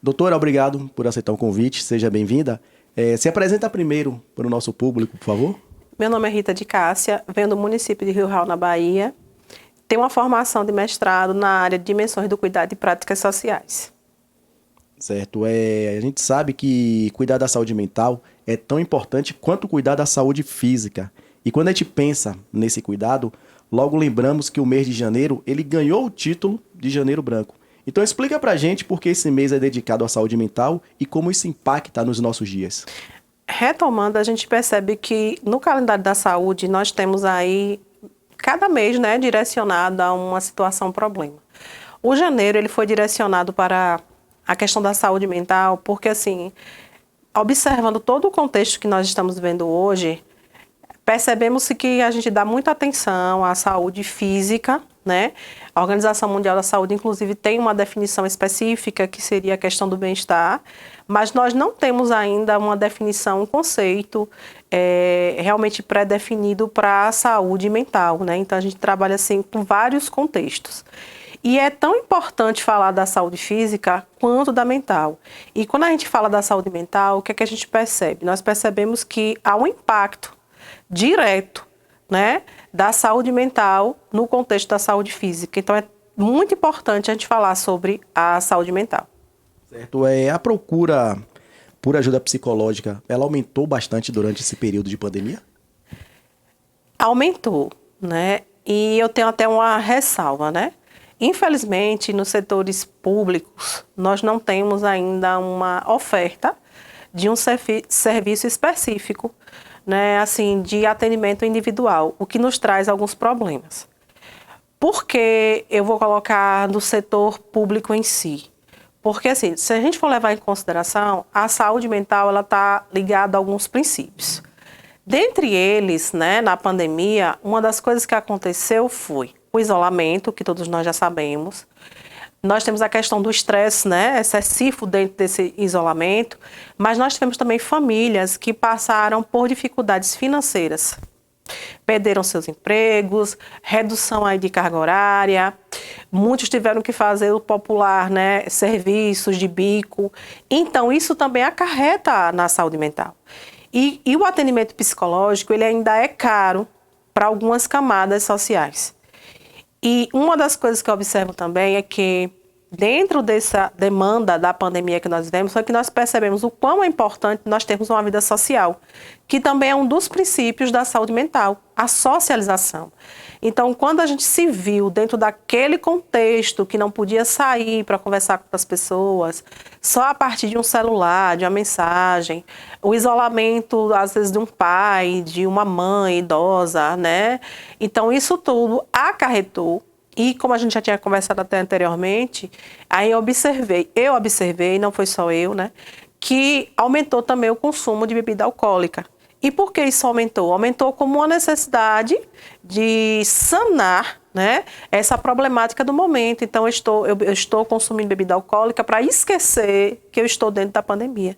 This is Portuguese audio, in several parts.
Doutora, obrigado por aceitar o convite, seja bem-vinda. Se apresenta primeiro para o nosso público, por favor. Meu nome é Rita de Cássia, venho do município de Rio Real, na Bahia. Tenho uma formação de mestrado na área de dimensões do cuidado e práticas sociais. Certo, a gente sabe que cuidar da saúde mental é tão importante quanto cuidar da saúde física. E quando a gente pensa nesse cuidado, logo lembramos que o mês de janeiro, ele ganhou o título de Janeiro Branco. Então explica pra gente por que esse mês é dedicado à saúde mental e como isso impacta nos nossos dias. Retomando, a gente percebe que no calendário da saúde nós temos aí cada mês, né, direcionado a uma situação, um problema. O janeiro ele foi direcionado para a questão da saúde mental, porque assim, observando todo o contexto que nós estamos vendo hoje, percebemos que a gente dá muita atenção à saúde física, né? A Organização Mundial da Saúde, inclusive, tem uma definição específica que seria a questão do bem-estar, mas nós não temos ainda uma definição, um conceito realmente pré-definido para a saúde mental, né? Então, a gente trabalha assim com vários contextos. E é tão importante falar da saúde física quanto da mental. E quando a gente fala da saúde mental, o que é que a gente percebe? Nós percebemos que há um impacto direto, né, da saúde mental no contexto da saúde física. Então, é muito importante a gente falar sobre a saúde mental. Certo, a procura por ajuda psicológica, ela aumentou bastante durante esse período de pandemia? Aumentou, né? E eu tenho até uma ressalva, né? Infelizmente, nos setores públicos, nós não temos ainda uma oferta de um serviço específico, né, assim, de atendimento individual, o que nos traz alguns problemas. Por que eu vou colocar no setor público em si? Porque, assim, se a gente for levar em consideração, a saúde mental ela está ligada a alguns princípios. Dentre eles, né, na pandemia, uma das coisas que aconteceu foi o isolamento, que todos nós já sabemos. Nós temos a questão do estresse, né, excessivo dentro desse isolamento, mas nós tivemos também famílias que passaram por dificuldades financeiras. Perderam seus empregos, redução aí de carga horária, muitos tiveram que fazer o popular, né, serviços de bico. Então, isso também acarreta na saúde mental. E o atendimento psicológico, ele ainda é caro para algumas camadas sociais. E uma das coisas que eu observo também é que, dentro dessa demanda da pandemia que nós vivemos, foi que nós percebemos o quão é importante nós termos uma vida social, que também é um dos princípios da saúde mental, a socialização. Então, quando a gente se viu dentro daquele contexto que não podia sair para conversar com as pessoas, só a partir de um celular, de uma mensagem, o isolamento, às vezes, de um pai, de uma mãe idosa, né? Então, isso tudo acarretou. E como a gente já tinha conversado até anteriormente, aí eu observei, não foi só eu, né, que aumentou também o consumo de bebida alcoólica. E por que isso aumentou? Aumentou como uma necessidade de sanar, né, essa problemática do momento. Então, eu estou consumindo bebida alcoólica para esquecer que eu estou dentro da pandemia.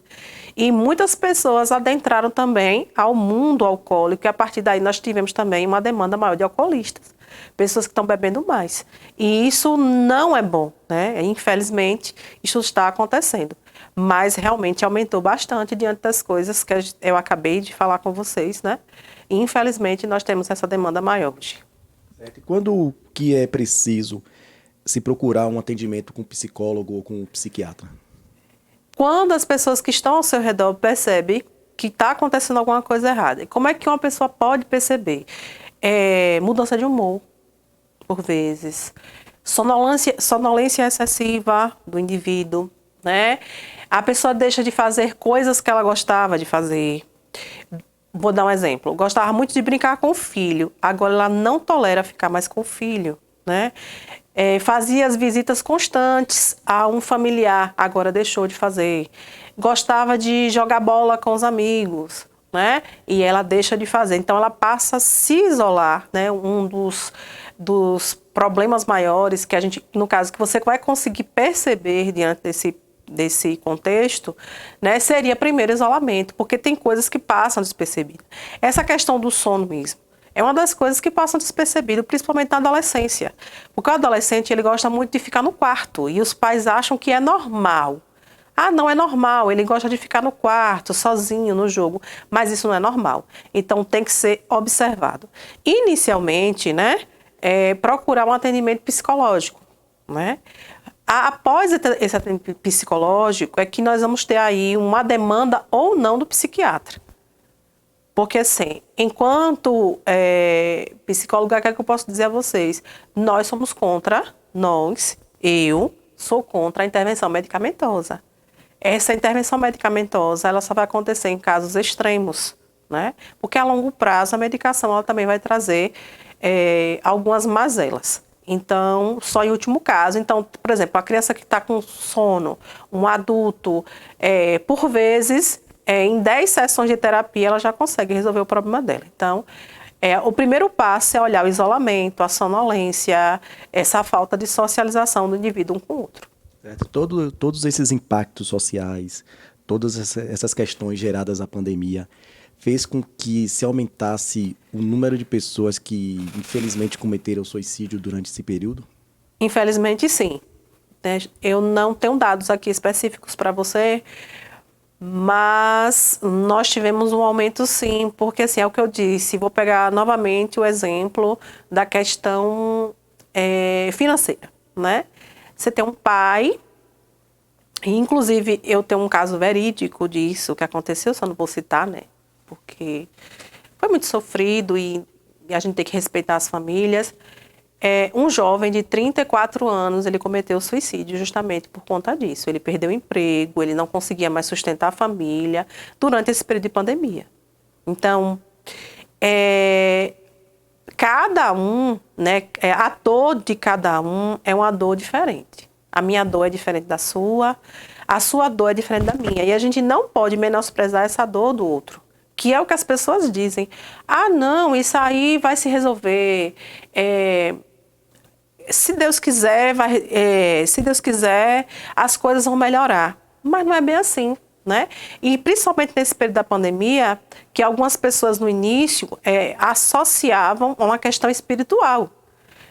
E muitas pessoas adentraram também ao mundo alcoólico, e a partir daí nós tivemos também uma demanda maior de alcoolistas, pessoas que estão bebendo mais. E isso não é bom, né? Infelizmente, isso está acontecendo. Mas realmente aumentou bastante diante das coisas que eu acabei de falar com vocês, né? E infelizmente nós temos essa demanda maior hoje. Certo. E quando que é preciso se procurar um atendimento com psicólogo ou com psiquiatra? Quando as pessoas que estão ao seu redor percebem que está acontecendo alguma coisa errada. E como é que uma pessoa pode perceber? Mudança de humor, por vezes. Sonolência excessiva do indivíduo, né? A pessoa deixa de fazer coisas que ela gostava de fazer. Vou dar um exemplo. Gostava muito de brincar com o filho. Agora ela não tolera ficar mais com o filho, né? Fazia as visitas constantes a um familiar, agora deixou de fazer. Gostava de jogar bola com os amigos, né? E ela deixa de fazer. Então ela passa a se isolar, né? Um dos problemas maiores que a gente, no caso, que você vai conseguir perceber diante desse contexto, né, seria primeiro isolamento, porque tem coisas que passam despercebidas. Essa questão do sono mesmo é uma das coisas que passam despercebidas, principalmente na adolescência. Porque o adolescente ele gosta muito de ficar no quarto e os pais acham que é normal. Ah, não é normal, ele gosta de ficar no quarto, sozinho, no jogo, mas isso não é normal. Então, tem que ser observado. Inicialmente, né, procurar um atendimento psicológico, né? Após esse atendimento psicológico, é que nós vamos ter aí uma demanda ou não do psiquiatra. Porque, assim, enquanto psicóloga, o que é que eu posso dizer a vocês? Eu sou contra a intervenção medicamentosa. Essa intervenção medicamentosa, ela só vai acontecer em casos extremos, né? Porque a longo prazo a medicação ela também vai trazer algumas mazelas. Então, só em último caso. Então, por exemplo, a criança que está com sono, um adulto, por vezes, em 10 sessões de terapia, ela já consegue resolver o problema dela. Então, o primeiro passo é olhar o isolamento, a sonolência, essa falta de socialização do indivíduo um com o outro. Certo? Todos esses impactos sociais, todas essas questões geradas à pandemia, fez com que se aumentasse o número de pessoas que, infelizmente, cometeram suicídio durante esse período? Infelizmente, sim. Eu não tenho dados aqui específicos para você, mas nós tivemos um aumento, sim, porque, assim, é o que eu disse, vou pegar novamente o exemplo da questão financeira, né? Você tem um pai, e inclusive eu tenho um caso verídico disso que aconteceu, só não vou citar, né? Porque foi muito sofrido e a gente tem que respeitar as famílias. Um jovem de 34 anos, ele cometeu suicídio justamente por conta disso. Ele perdeu o emprego, ele não conseguia mais sustentar a família durante esse período de pandemia. Então, cada um, né, a dor de cada um é uma dor diferente. A minha dor é diferente da sua, a sua dor é diferente da minha. E a gente não pode menosprezar essa dor do outro, que é o que as pessoas dizem. Ah, não, isso aí vai se resolver. Se Deus quiser, se Deus quiser, as coisas vão melhorar. Mas não é bem assim, né? E principalmente nesse período da pandemia, que algumas pessoas no início associavam a uma questão espiritual.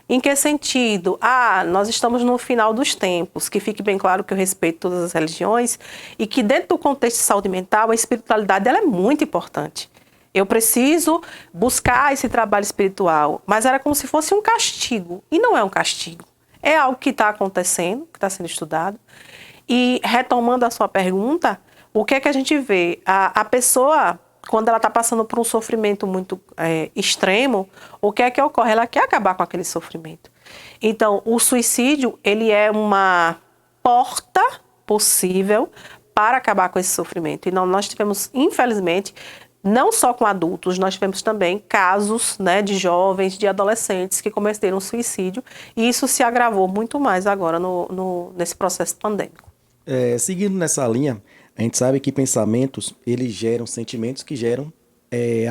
Em que sentido? Ah, nós estamos no final dos tempos, que fique bem claro que eu respeito todas as religiões e que dentro do contexto de saúde mental, a espiritualidade ela é muito importante. Eu preciso buscar esse trabalho espiritual, mas era como se fosse um castigo, e não é um castigo. É algo que está acontecendo, que está sendo estudado. E retomando a sua pergunta, o que é que a gente vê? A pessoa, quando ela está passando por um sofrimento muito extremo, o que é que ocorre? Ela quer acabar com aquele sofrimento. Então, o suicídio, ele é uma porta possível para acabar com esse sofrimento. E nós tivemos, infelizmente, não só com adultos, nós tivemos também casos, né, de jovens, de adolescentes que cometeram suicídio, e isso se agravou muito mais agora nesse processo pandêmico. Seguindo nessa linha, a gente sabe que pensamentos, eles geram sentimentos que geram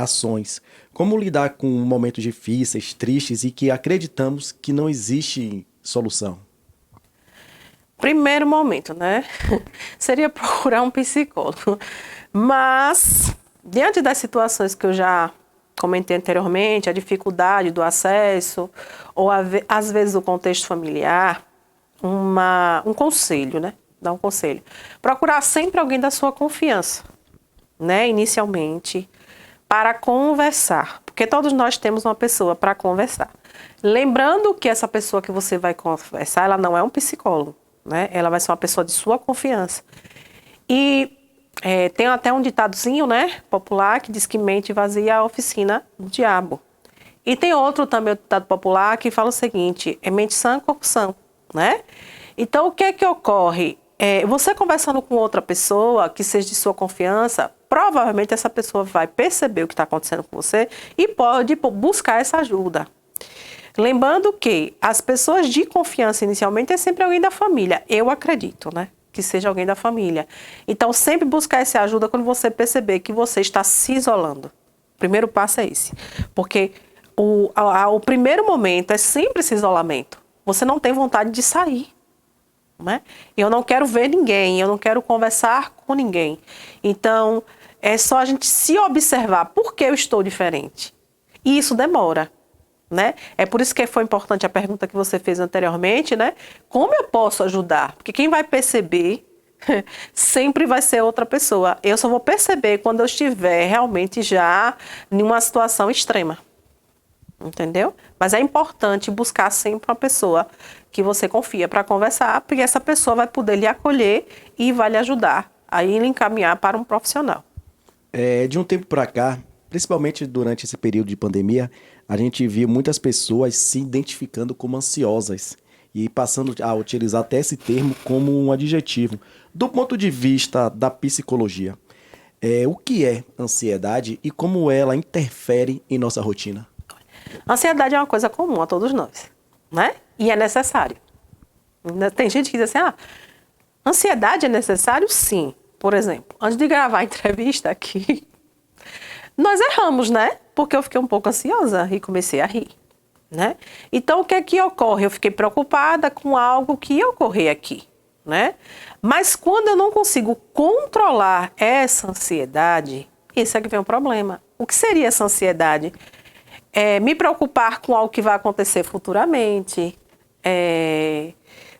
ações. Como lidar com momentos difíceis, tristes e que acreditamos que não existe solução? Primeiro momento, né? Seria procurar um psicólogo. Mas, diante das situações que eu já comentei anteriormente, a dificuldade do acesso, ou às vezes o contexto familiar, um conselho, né? Dar um conselho. Procurar sempre alguém da sua confiança, né? Inicialmente, para conversar. Porque todos nós temos uma pessoa para conversar. Lembrando que essa pessoa que você vai conversar, ela não é um psicólogo, né? Ela vai ser uma pessoa de sua confiança. E tem até um ditadozinho, né, popular, que diz que mente vazia é a oficina do diabo. E tem outro também, o ditado popular, que fala o seguinte, mente sã, corpo sã, né? Então, o que é que ocorre? Você conversando com outra pessoa, que seja de sua confiança, provavelmente essa pessoa vai perceber o que está acontecendo com você e pode buscar essa ajuda. Lembrando que as pessoas de confiança inicialmente é sempre alguém da família, eu acredito, né? Que seja alguém da família. Então, sempre buscar essa ajuda quando você perceber que você está se isolando. O primeiro passo é esse. Porque o primeiro momento é sempre esse isolamento. Você não tem vontade de sair, né? Eu não quero ver ninguém, eu não quero conversar com ninguém. Então, é só a gente se observar. Por que eu estou diferente? E isso demora, né? É por isso que foi importante a pergunta que você fez anteriormente, né? Como eu posso ajudar? Porque quem vai perceber, sempre vai ser outra pessoa. Eu só vou perceber quando eu estiver realmente já em uma situação extrema. Entendeu? Mas é importante buscar sempre uma pessoa que você confia para conversar, porque essa pessoa vai poder lhe acolher e vai lhe ajudar a ir lhe encaminhar para um profissional. De um tempo para cá, principalmente durante esse período de pandemia, a gente viu muitas pessoas se identificando como ansiosas e passando a utilizar até esse termo como um adjetivo. Do ponto de vista da psicologia, o que é ansiedade e como ela interfere em nossa rotina? Ansiedade é uma coisa comum a todos nós, né? E é necessário. Tem gente que diz assim, ansiedade é necessário? Sim. Por exemplo, antes de gravar a entrevista aqui, nós erramos, né? Porque eu fiquei um pouco ansiosa e comecei a rir, né? Então, o que é que ocorre? Eu fiquei preocupada com algo que ia ocorrer aqui, né? Mas quando eu não consigo controlar essa ansiedade, esse é que vem o problema. O que seria essa ansiedade? Me preocupar com algo que vai acontecer futuramente,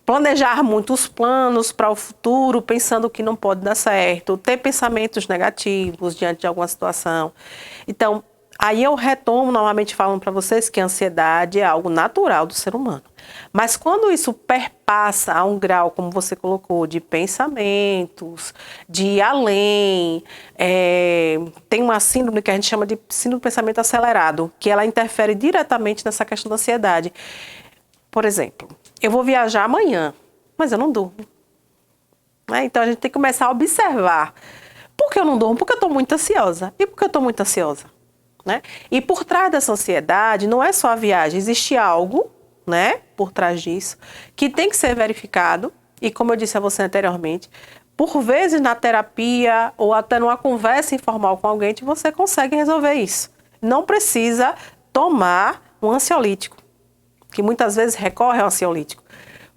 planejar muitos planos para o futuro, pensando que não pode dar certo, ter pensamentos negativos diante de alguma situação. Então, aí eu retomo novamente falando para vocês que a ansiedade é algo natural do ser humano. Mas quando isso perpassa a um grau, como você colocou, de pensamentos, de ir além, tem uma síndrome que a gente chama de síndrome do pensamento acelerado, que ela interfere diretamente nessa questão da ansiedade. Por exemplo, eu vou viajar amanhã, mas eu não durmo. Então a gente tem que começar a observar. Por que eu não durmo? Porque eu estou muito ansiosa. E por que eu estou muito ansiosa? Né? E por trás dessa ansiedade, não é só a viagem, existe algo, né, por trás disso, que tem que ser verificado. E como eu disse a você anteriormente, por vezes na terapia ou até numa conversa informal com alguém, você consegue resolver isso. Não precisa tomar um ansiolítico, que muitas vezes recorre ao ansiolítico.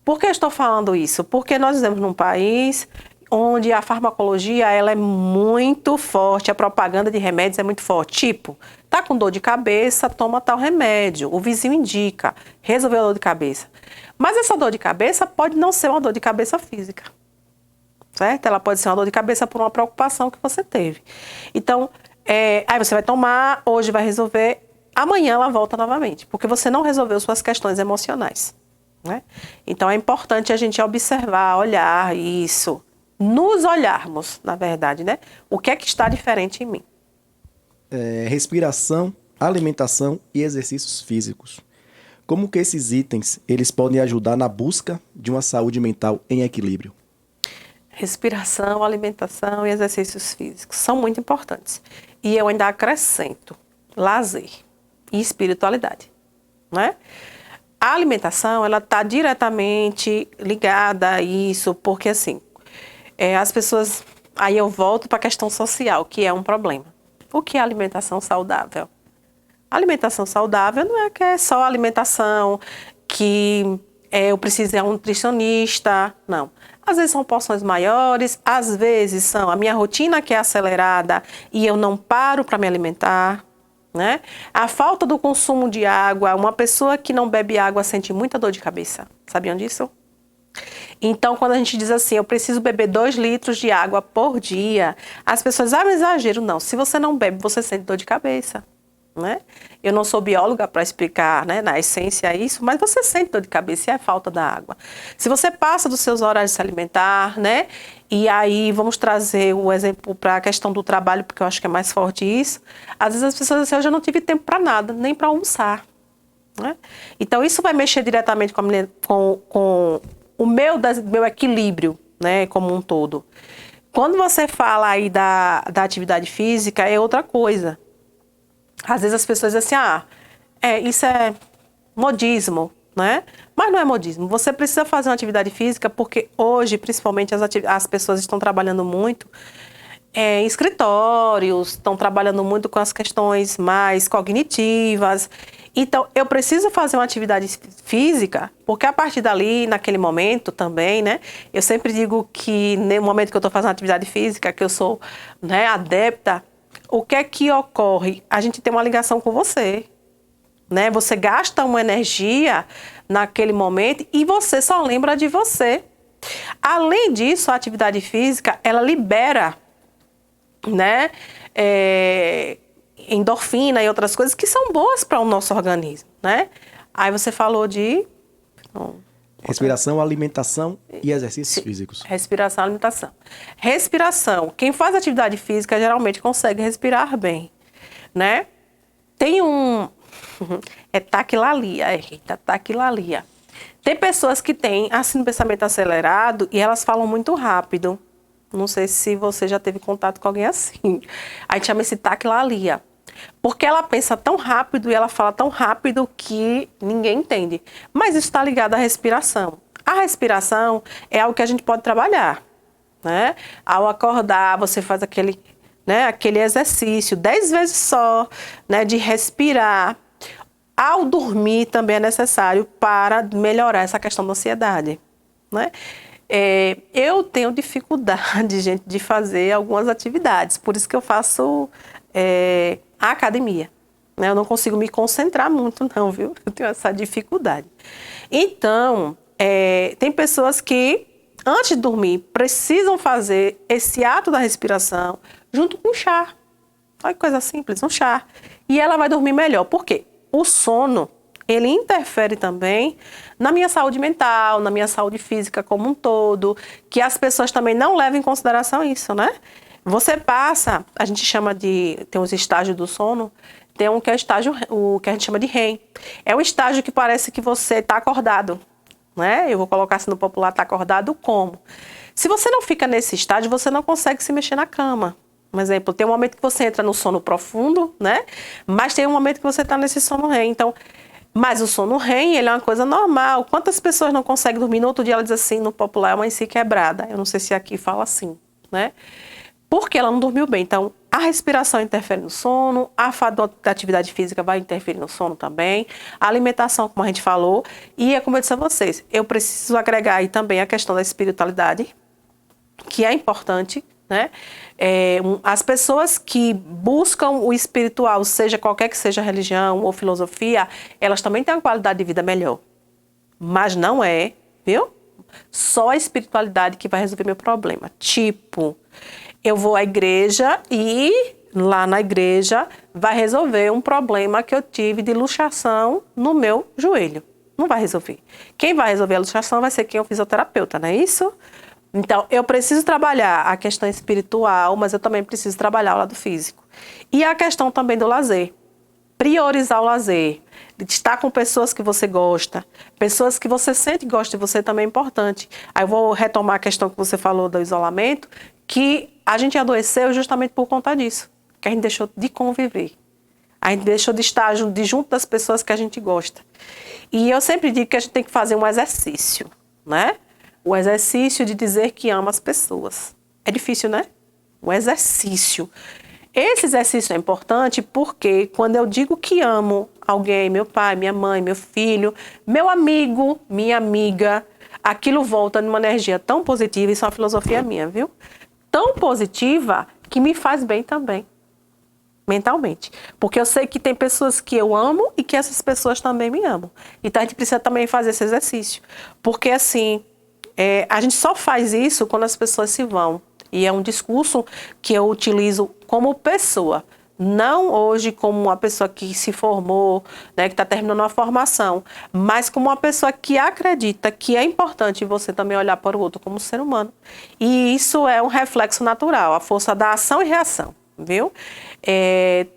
Por que eu estou falando isso? Porque nós vivemos num país onde a farmacologia ela é muito forte, a propaganda de remédios é muito forte. Tipo, tá com dor de cabeça, toma tal remédio. O vizinho indica, resolveu a dor de cabeça. Mas essa dor de cabeça pode não ser uma dor de cabeça física, certo? Ela pode ser uma dor de cabeça por uma preocupação que você teve. Então, aí você vai tomar, hoje vai resolver, amanhã ela volta novamente, porque você não resolveu suas questões emocionais, né? Então, é importante a gente observar, olhar isso, nos olharmos, na verdade, né? O que é que está diferente em mim? Respiração, alimentação e exercícios físicos. Como que esses itens eles podem ajudar na busca de uma saúde mental em equilíbrio? Respiração, alimentação e exercícios físicos são muito importantes. E eu ainda acrescento lazer e espiritualidade, né? A alimentação, ela está diretamente ligada a isso, porque assim, as pessoas... Aí eu volto para a questão social, que é um problema. O que é alimentação saudável? A alimentação saudável não é que é só alimentação, que eu preciso de um nutricionista, não. Às vezes são porções maiores, às vezes são a minha rotina que é acelerada e eu não paro para me alimentar, né? A falta do consumo de água, uma pessoa que não bebe água sente muita dor de cabeça. Sabiam disso? Então, quando a gente diz assim, eu preciso beber 2 litros de água por dia, as pessoas, mas exagero. Não, se você não bebe, você sente dor de cabeça, né? Eu não sou bióloga para explicar, né, na essência isso, mas você sente dor de cabeça e é falta da água. Se você passa dos seus horários de se alimentar, né? E aí vamos trazer o exemplo para a questão do trabalho, porque eu acho que é mais forte isso. Às vezes as pessoas dizem assim, eu já não tive tempo para nada, nem para almoçar, né? Então isso vai mexer diretamente com o meu equilíbrio, né, como um todo. Quando você fala aí da atividade física, é outra coisa. Às vezes as pessoas dizem assim, isso é modismo, né? Mas não é modismo. Você precisa fazer uma atividade física porque hoje, principalmente, as pessoas estão trabalhando muito em escritórios, estão trabalhando muito com as questões mais cognitivas. Então, eu preciso fazer uma atividade física, porque a partir dali, naquele momento também, né? Eu sempre digo que no momento que eu estou fazendo atividade física, que eu sou, né, adepta, o que é que ocorre? A gente tem uma ligação com você, né? Você gasta uma energia naquele momento e você só lembra de você. Além disso, a atividade física, ela libera, né, endorfina e outras coisas que são boas para o nosso organismo, né? Aí você falou de... Respiração, alimentação e exercícios físicos. Respiração, alimentação. Respiração. Quem faz atividade física geralmente consegue respirar bem, né? Tem é taquilalia. Eita, taquilalia. Tem pessoas que têm assim, um pensamento acelerado e elas falam muito rápido. Não sei se você já teve contato com alguém assim. A gente chama esse taquilalia. Porque ela pensa tão rápido e ela fala tão rápido que ninguém entende. Mas isso está ligado à respiração. A respiração é algo que a gente pode trabalhar, né? Ao acordar, você faz aquele exercício 10 vezes só, né, de respirar. Ao dormir também é necessário para melhorar essa questão da ansiedade, né? Eu tenho dificuldade, gente, de fazer algumas atividades. Por isso que eu faço... a academia, né? Eu não consigo me concentrar muito não, viu? Eu tenho essa dificuldade. Então, tem pessoas que, antes de dormir, precisam fazer esse ato da respiração junto com um chá. Olha que coisa simples, um chá. E ela vai dormir melhor. Por quê? O sono, ele interfere também na minha saúde mental, na minha saúde física como um todo, que as pessoas também não levam em consideração isso, né? Você passa, a gente chama tem os estágios do sono, tem um que é o que a gente chama de REM. É um estágio que parece que você está acordado, né? Eu vou colocar assim no popular, está acordado como? Se você não fica nesse estágio, você não consegue se mexer na cama. Um exemplo, tem um momento que você entra no sono profundo, né? Mas tem um momento que você está nesse sono REM. Então, mas o sono REM, ele é uma coisa normal. Quantas pessoas não conseguem dormir? No outro dia ela diz assim, no popular, amanheci quebrada. Eu não sei se aqui fala assim, né? Porque ela não dormiu bem. Então, a respiração interfere no sono, a falta da atividade física vai interferir no sono também, a alimentação, como a gente falou, e é como eu disse a vocês, eu preciso agregar aí também a questão da espiritualidade, que é importante, né? As pessoas que buscam o espiritual, seja qualquer que seja a religião ou filosofia, elas também têm uma qualidade de vida melhor. Mas não é, viu? Só a espiritualidade que vai resolver meu problema. Tipo... eu vou à igreja e lá na igreja vai resolver um problema que eu tive de luxação no meu joelho. Não vai resolver. Quem vai resolver a luxação vai ser quem é o fisioterapeuta, não é isso? Então, eu preciso trabalhar a questão espiritual, mas eu também preciso trabalhar o lado físico. E a questão também do lazer. Priorizar o lazer. De estar com pessoas que você gosta, pessoas que você sente e gosta de você também é importante. Aí eu vou retomar a questão que você falou do isolamento, que a gente adoeceu justamente por conta disso, que a gente deixou de conviver. A gente deixou de estar junto das pessoas que a gente gosta. E eu sempre digo que a gente tem que fazer um exercício, né? O exercício de dizer que ama as pessoas. É difícil, né? O exercício. Esse exercício é importante porque quando eu digo que amo alguém, meu pai, minha mãe, meu filho, meu amigo, minha amiga, aquilo volta numa energia tão positiva, isso é uma filosofia minha, viu? Tão positiva que me faz bem também, mentalmente. Porque eu sei que tem pessoas que eu amo e que essas pessoas também me amam. Então a gente precisa também fazer esse exercício. Porque assim, a gente só faz isso quando as pessoas se vão. E é um discurso que eu utilizo como pessoa. Não hoje como uma pessoa que se formou, né, que está terminando uma formação, mas como uma pessoa que acredita que é importante você também olhar para o outro como ser humano. E isso é um reflexo natural, a força da ação e reação, viu?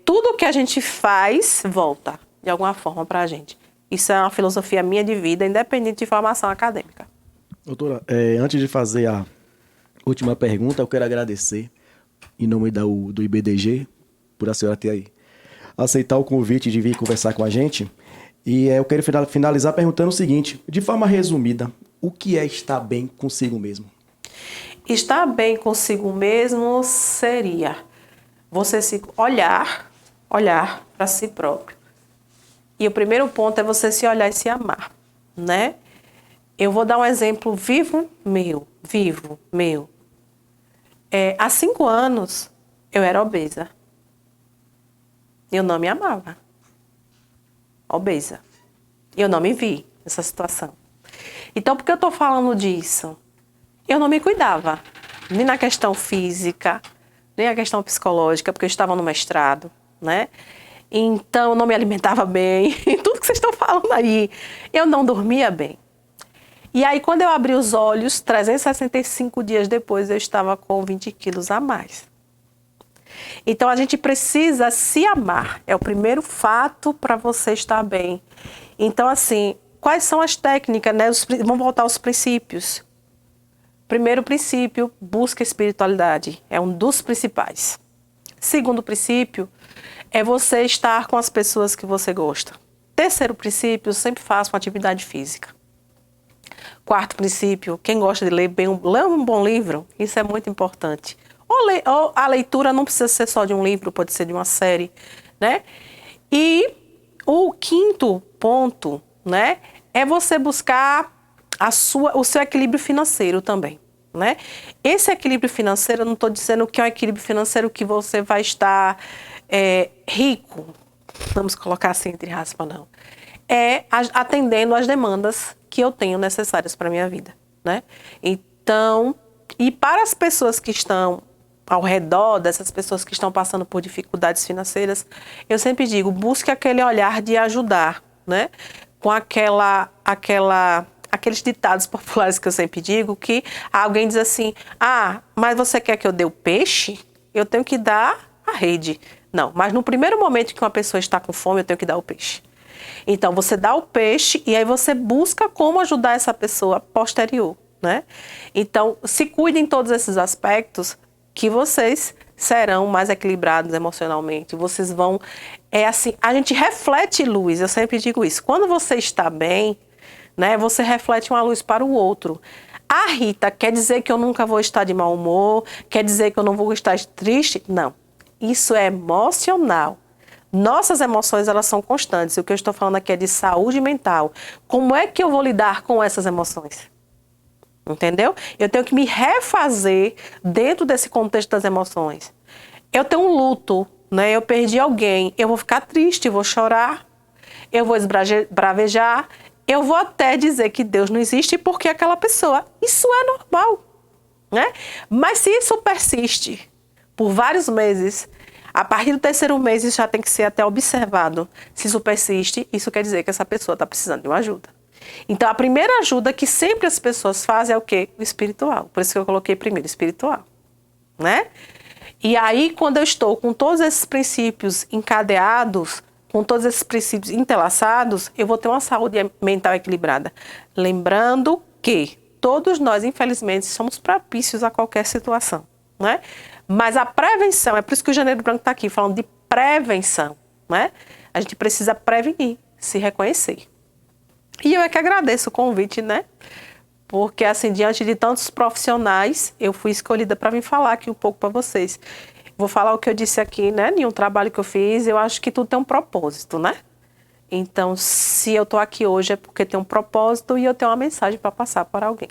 Tudo que a gente faz volta, de alguma forma, para a gente. Isso é uma filosofia minha de vida, independente de formação acadêmica. Doutora, antes de fazer a última pergunta, eu quero agradecer, em nome do IBDG, por a senhora ter aí aceitar o convite de vir conversar com a gente. E eu quero finalizar perguntando o seguinte, de forma resumida, o que é estar bem consigo mesmo? Estar bem consigo mesmo seria você se olhar para si próprio. E o primeiro ponto é você se olhar e se amar, né? Eu vou dar um exemplo vivo meu. Há 5 anos eu era obesa. Eu não me amava. Obesa. Eu não me vi nessa situação. Então, por que eu estou falando disso? eu não me cuidava, nem na questão física, nem na questão psicológica, porque eu estava no mestrado, né? Então, eu não me alimentava bem, tudo que vocês estão falando aí, eu não dormia bem. E aí, quando eu abri os olhos, 365 dias depois, eu estava com 20 quilos a mais. Então, a gente precisa se amar. É o primeiro fato para você estar bem. Então, assim, quais são as técnicas, né? Vamos voltar aos princípios. Primeiro princípio, busca espiritualidade. É um dos principais. Segundo princípio, é você estar com as pessoas que você gosta. Terceiro princípio, sempre faça uma atividade física. Quarto princípio, quem gosta de ler bem, lê um bom livro. Isso é muito importante. Ou a leitura não precisa ser só de um livro, pode ser de uma série, né? E o quinto ponto, né, é você buscar o seu equilíbrio financeiro também, né? Esse equilíbrio financeiro, eu não estou dizendo que é um equilíbrio financeiro que você vai estar rico, vamos colocar assim entre aspas, não. É atendendo às demandas que eu tenho necessárias para a minha vida, né? Então, e para as pessoas que estão ao redor dessas pessoas que estão passando por dificuldades financeiras, eu sempre digo, busque aquele olhar de ajudar, né? Com aqueles ditados populares que eu sempre digo, que alguém diz assim, mas você quer que eu dê o peixe? Eu tenho que dar a rede. Não, mas no primeiro momento que uma pessoa está com fome, eu tenho que dar o peixe. Então, você dá o peixe e aí você busca como ajudar essa pessoa posterior, né? Então, se cuidem em todos esses aspectos que vocês serão mais equilibrados emocionalmente. Vocês vão... É assim, a gente reflete luz, eu sempre digo isso. Quando você está bem, né, você reflete uma luz para o outro. Ah, Rita, quer dizer que eu nunca vou estar de mau humor? Quer dizer que eu não vou estar triste? Não. Isso é emocional. Nossas emoções, elas são constantes. O que eu estou falando aqui é de saúde mental. Como é que eu vou lidar com essas emoções? Entendeu? Eu tenho que me refazer dentro desse contexto das emoções. Eu tenho um luto, né? Eu perdi alguém. Eu vou ficar triste, vou chorar. Eu vou esbravejar. Eu vou até dizer que Deus não existe porque aquela pessoa. Isso é normal, né? Mas se isso persiste por vários meses, a partir do terceiro mês isso já tem que ser até observado. Se isso persiste, isso quer dizer que essa pessoa está precisando de uma ajuda. Então, a primeira ajuda que sempre as pessoas fazem é o quê? O espiritual. Por isso que eu coloquei primeiro espiritual, né? E aí, quando eu estou com todos esses princípios encadeados, com todos esses princípios entrelaçados, eu vou ter uma saúde mental equilibrada. Lembrando que todos nós, infelizmente, somos propícios a qualquer situação, né? Mas a prevenção, é por isso que o Janeiro Branco está aqui, falando de prevenção, né? A gente precisa prevenir, se reconhecer. E eu é que agradeço o convite, né? Porque, assim, diante de tantos profissionais, eu fui escolhida para vir falar aqui um pouco para vocês. Vou falar o que eu disse aqui, né? Em um trabalho que eu fiz, eu acho que tudo tem um propósito, né? Então, se eu estou aqui hoje é porque tem um propósito e eu tenho uma mensagem para passar para alguém.